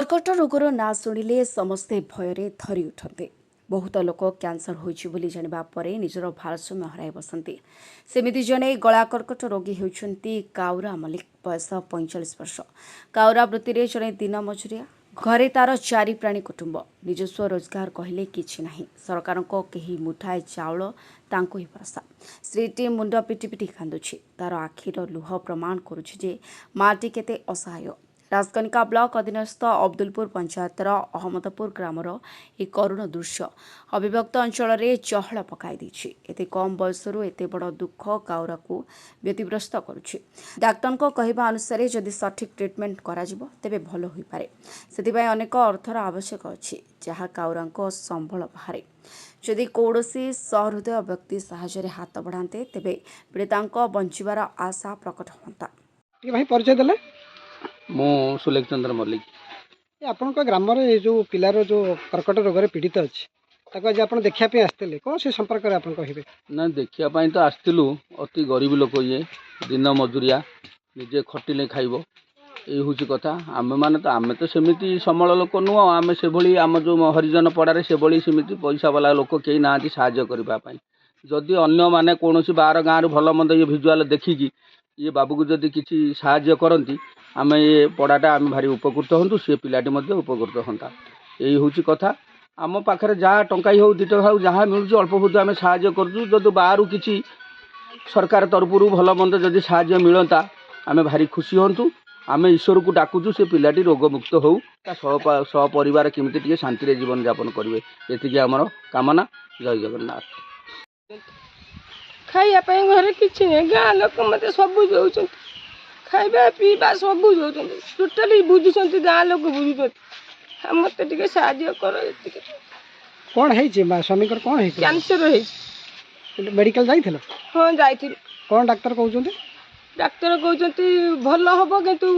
कर्कट रोगर ना शुणिले समस्ते भय थरी उठते। बहुत लोक कैंसर होइछि जानिबा परे निजर भारसाम्य हराई बसंती। सेमिति जने गला कर्कट रोगी होउछंती काउरा मलिक, बयस 45 वर्ष। काउरा वृत्ति जड़े दिन मजुरिया, घरे तार चारि प्राणी कुटुंब। निजस्व रोजगार कहले किछि नाही। सरकारको केही मुठाए चाउल तांको ही भरसा। स्त्रीटी मुंड पिटी पिटी कांदुछि। तार आखिर लुह प्रमाण करुछि जे माटी केते असहाय। राजकनिका ब्लॉक अधीनस्थ अब्दुलपुर पंचायतर अहमदपुर ग्रामर एक करुण दृश्य अविभक्त अंचल में चहल पकाई देछि। एते कम बयसरू एते बड़ दुख काउरा को व्यतिग्रस्त करुछि। डाक्टर कहवा अनुसार जदि सठिक ट्रिटमेंट करा जिवो तेबे भल होई पारे। सेतिबाई अनेक अर्थर आवश्यक अछि जहाँ काउरांको संबल बाहरे। जदि कौड़सी सहृदय व्यक्ति साहाय्य हाथ बढ़ाते तेबे पीड़ितांको बंचिबार आशा प्रकट होता। भाई परिचय देले मु सुलेख चंद्र मल्लिक। आपण ग्राम जो पिलार जो कर्कट रोग पीड़ित अच्छी आज आप देखा आसते कौन से संपर्क में आप कहे ना देखापी तो आसलु। अति गरीब लोक ये दिन मजुरिया निजे खटिले खाइब ये हूँ कथा। आम मैंने तो आम तो सेमती समल लोक नुह। आम से भली आम जो हरिजन पड़ारे से भली सेमती पैसा वाला लोक कहीं ना साहाय्य करने। जदि अन्य माने कौन बाहर गाँव भल मंद ये भिजुआल देखिकी ये बाबू को जदि किसी साहाय्य करती आम ये पढ़ाटा आम भारी उपकृत हूँ। सी पिलाटी उपकृत हाँ यही हूँ कथा। आम पाखे जहाँ टंकाई हो 2 टका जहाँ मिलूँ अल्प बहुत आम साहाय्य करूँ। जदि बाहर किसी सरकार तरफर भल मंद जदि साहाय्य मिलता आम भारी खुशी हूँ। आम ईश्वर को डाकुचु से पिलाटी रोगमुक्त हो सपरिवार केमती टे शांति जीवन यापन करेंगे ये आमर कामना। जय जगन्नाथ। खाइबा घर किसी नहीं गाँ लोक मत सब दौरान खाइबा पीवा सब दौरान टोटाली बुझुंट गाँ लोक बुझुंट मत टे साहाय्य कर। कौन है स्वामी कौन है कैंसर है मेडिकल जाइल? हाँ जाइए। कौन डाक्तर कहते? डाक्तर कहते भल हम कितु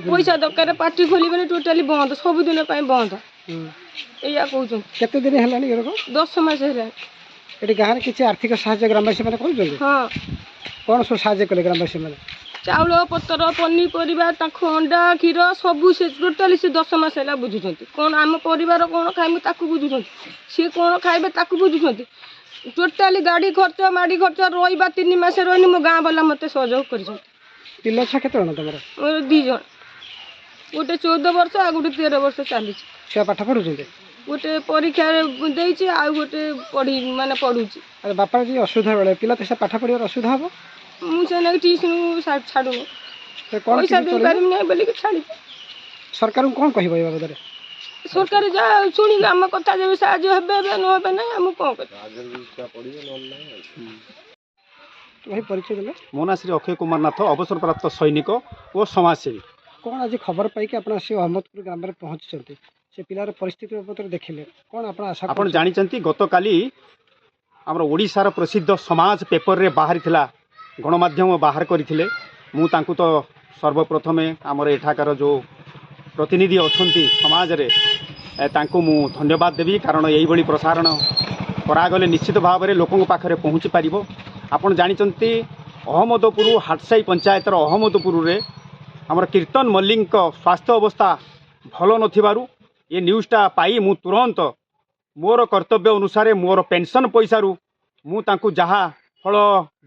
पैसा दरकार पार्टी खोल टोटाली बंद सबुदिन बंद या कहते। केते दिन है रोग? 10 मास है। ये गाँव किसी आर्थिक साहाय्य ग्रामवासी मैंने कर? हाँ कौन सब साहाय्य कले ग्रामवासी मैंने? चाउल पतर पनीपरिया अंडा क्षीर सबू से टोटाली से 10 मास है बुझुंट। कौन आम परिवार कौन खाइबू ताकू बुझुंट। सी कौन खाइबे ताकू बुझुंट। टोटाली गाड़ी खर्च माड़ी खर्च रहा 3 मास रही मो गाँ वाला मत सहयोग कर। पिला छुआ केत तुम? मोर 2 जन गोटे 14 वर्ष आ गोटे 13 वर्ष चली। छुआ पाठ पढ़ुं? गोटे परीक्षा देती आ गोटे पढ़ी माने पढ़ुची। अरे बापा जी असुविधा बेले पिला तो पाठ पढ़ार असुविधा हम मुझे ट्यूशन छाड़ू पैसा दे पारिम नहीं बोलिक छाड़ी। सरकार कौन कह बाबद? सरकार जहाँ शुणी आम कथा जब साहय हे ना आम कौन कर। भाई परिचय देले? मो ना श्री अक्षय कुमार नाथ, अवसर प्राप्त सैनिक और समाजसेवी। कौन आज खबर पाई आप अहमदपुर ग्राम में पहुंची से पिलार परिस्थिति पत्र देखिले कौन आप आशा? आप जानते गत काली आमर ओडिशार प्रसिद्ध समाज पेपर रे बाहरी थिला गणमाध्यम बाहर करथिले। मु तांकु तो सर्वप्रथमे आमर एठाकार जो प्रतिनिधि अछंती समाज रे तांकु मु धन्यवाद देवी। कारण यही बड़ी प्रसारण करागले निश्चित भाव में लोकों पाखरे पहुँची पारिबो। आपण जानते अहमदपुर हाटसाई पंचायतर अहमदपुर रे आमर कीर्तन मल्लिक स्वास्थ्य अवस्था भल नथिबारु ये न्यूज़टा पाई मु तुरंत मोर कर्तव्य अनुसार मोर पेंशन पैसा रु मु तांकु जहाँ फल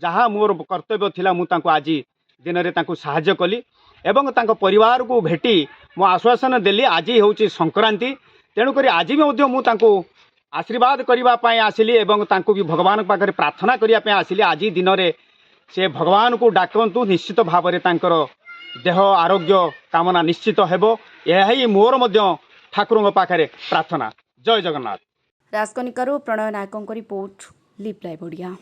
जहाँ मोर कर्तव्य थिला मु तांकु आज दिन में तांकु साहाय्य कली एवं तांको परिवार को भेटी मु आश्वासन देली। आज होची संक्रांति तेणुक आज भी मु तांकु आशीर्वाद करने आसिली एवं तांकु भी भगवान पाखे प्रार्थना करने आसिली। आज दिन में से भगवान को डाकंतु निश्चित भाव में तांकर देह आरोग्य कामना निश्चित हेबो। यही मोर मध्य ठाकुर पाखे प्रार्थना। जय जगन्नाथ। राजकनिकार प्रणय नायकों रिपोर्ट लिप लाइव ओडिया।